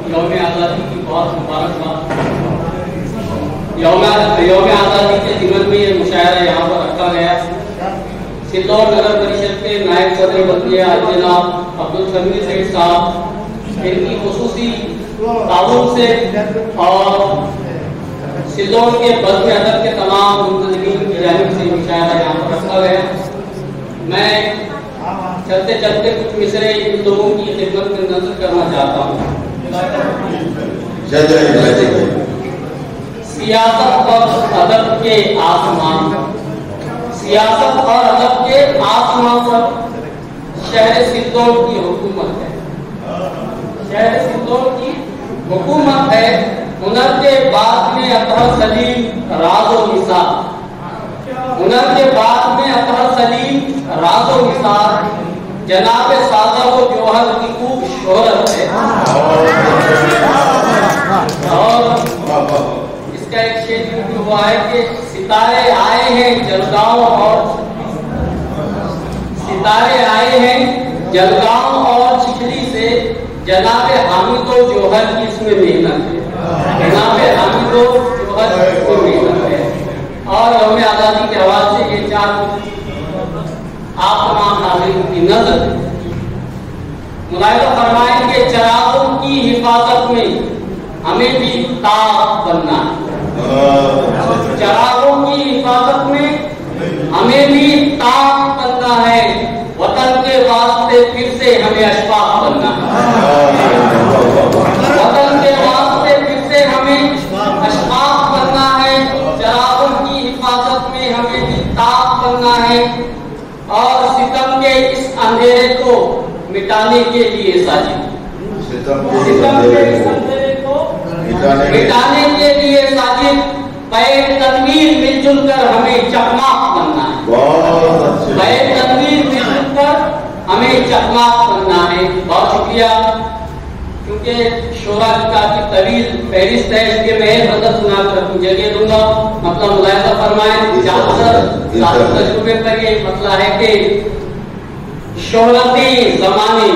یوم آزادی کی بہت مبارکباد۔ یوم آزادی کے دن میں یہ مشاعرہ یہاں پر رکھا گیا۔ سندور نگر پریشد کے نائب صدر بلدیہ جناب عبدالسمیع سعید صاحب ان کی خصوصی تعاون سے اور سندور کے بزم ادب کے تمام منتظمین کی جانب سے مشاعرہ یہاں پر رکھا گیا۔ میں چلتے چلتے کچھ مصرے ان لوگوں کی خدمت میں نظر کرنا چاہتا ہوں۔ سیاست اور ادب کے آسمان، سیاست اور ادب کے آسمان پر شہر سندور کی حکومت ہے، شہر سندور کی حکومت ہے۔ ہنر کے بعد میں اطہر سلیم راز و نثار، ہنر کے بعد میں اطہر سلیم راز و نثار، جناب سادہ و جوہر کی خوب شہرت ہے۔ اور اس کا ایک شعر بھی ہوا ہے کہ ستارے آئے ہیں جلگاؤں اور ستارے آئے ہیں جلگاؤں اور چکلی سے، جناب حامد و جوہر کی اس میں محنت ہے، جناب حامد و جوہر کی اس میں محنت ہے۔ اور یوم آزادی کے حوالے سے یہ چار آپ تمام ناظرین کی نظر ملاحظہ فرمائیں کہ چراغوں کی حفاظت میں ہمیں بھی تاب بننا ہے، چراغوں کی حفاظت میں ہمیں بھی تاب بننا ہے، وطن کے واسطے پھر سے ہمیں اشفاق بننا ہے، وطن کے واسطے پھر سے ہمیں اشفاق بننا ہے، چراغوں کی حفاظت میں ہمیں بھی تاب بننا ہے، اور ستم کے اس اندھیرے کو مٹانے کے لیے ساجد، ستم کے اس اندھیرے کو مٹانے کے لیے ساجد، پیر تنویر مل جل کر ہمیں چکماق بننا ہے، پیر تنویر مل جل کر ہمیں چکماق بننا ہے۔ بہت شکریہ۔ کیونکہ شورا کی کافی طویل فہرست ہے، اس کے میں ایک حضرت سنا کر اپنی جگہ دوں گا، مطلب ملاحظہ فرمائیں۔ ذاتی تجربے پر یہ مسئلہ ہے کہ شہرتیں زمانے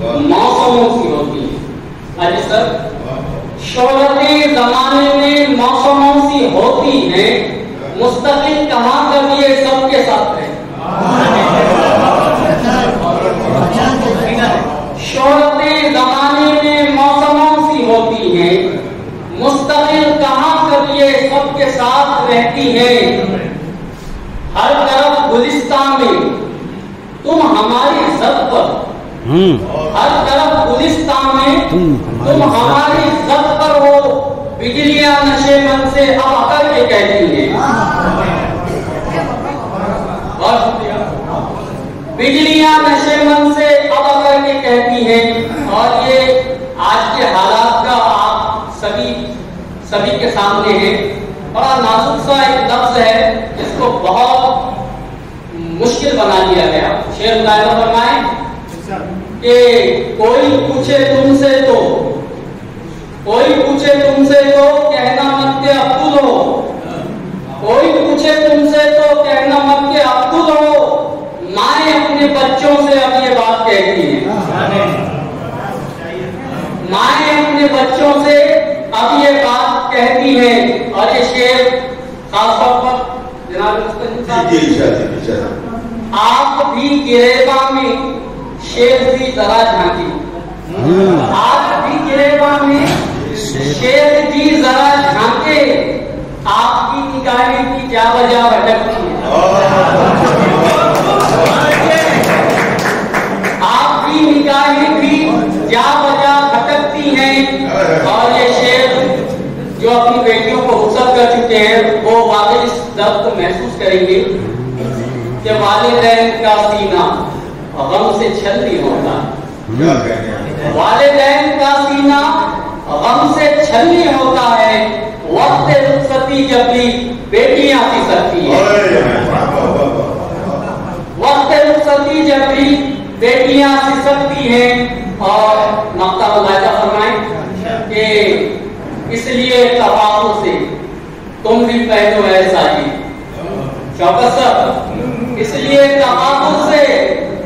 موسموں سی ہوتی ہیں۔ حاجی سر، شہرتیں زمانے میں موسموں سی ہوتی ہیں، مستقل کہاں کر یہ سب کے ساتھ ہے۔ شہرتیں زمانے میں موسموں سی ہوتی ہیں، مستقل کہاں کر یہ سب کے ساتھ رہتی ہیں۔ ہر طرف گلستان میں تم ہماری زد پر، ہر طرف گلستان میں تم ہماری زد پر ہو، بجلیاں نشے من سے اب اکڑ کے کہتی ہیں۔ بہت شکریہ۔ بجلیاں نشے من سے اب اکڑ کے کہتی ہیں۔ اور یہ آج کے حالات کا آپ سبھی کے سامنے ہے۔ بڑا نازک سا ایک لفظ ہے جس کو بہت مشکل بنا دیا گیا۔ شعر ملاحظہ فرمائیں کہ کوئی پوچھے تم سے تو، کوئی پوچھے تم سے تو کہنا مت کہ عبدل ہو، کوئی پوچھے تم سے تو کہنا مت کہ عبدل ہو، مائیں اپنے بچوں سے اب یہ بات کہتی ہیں، مائیں اپنے بچوں سے اب یہ بات کہتی ہیں۔ اور یہ شعر خاص طور پر جناب مستقل صاحب، آپ بھی گریباں میں شیر بھی ذرا جھانکی، آپ بھی گریباں میں شیر جی ذرا جھانکے، آپ کی نگاہیں کی جا بجا بھٹکتی ہیں، آپ کی نگاہیں بھی جا بجا بھٹکتی ہیں۔ اور یہ شعر جو اپنی بیٹیوں کو رخصت کر چکے ہیں وہ واقعی اس درد کو محسوس کریں گے کہ والدین کا سینہ غم سے چھل نہیں ہوتا، والدین کا سینہ غم سے چھل نہیں ہوتا ہے، وقت رخصتی جب بھی بیٹیاں سی سکتی ہیں، وقت رخصتی جب بھی بیٹیاں سی سکتی ہیں۔ اور نقطہ ملاحظہ فرمائیں کہ اس لیے تفاخر سے تم بھی پہنو ہے ساجد، شوکت صاحب، اس لیے تفاخر سے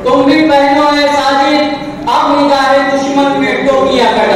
تم بھی پہنو ہے ساجد، اب نگاہ دشمن میں ٹوپیاں کٹ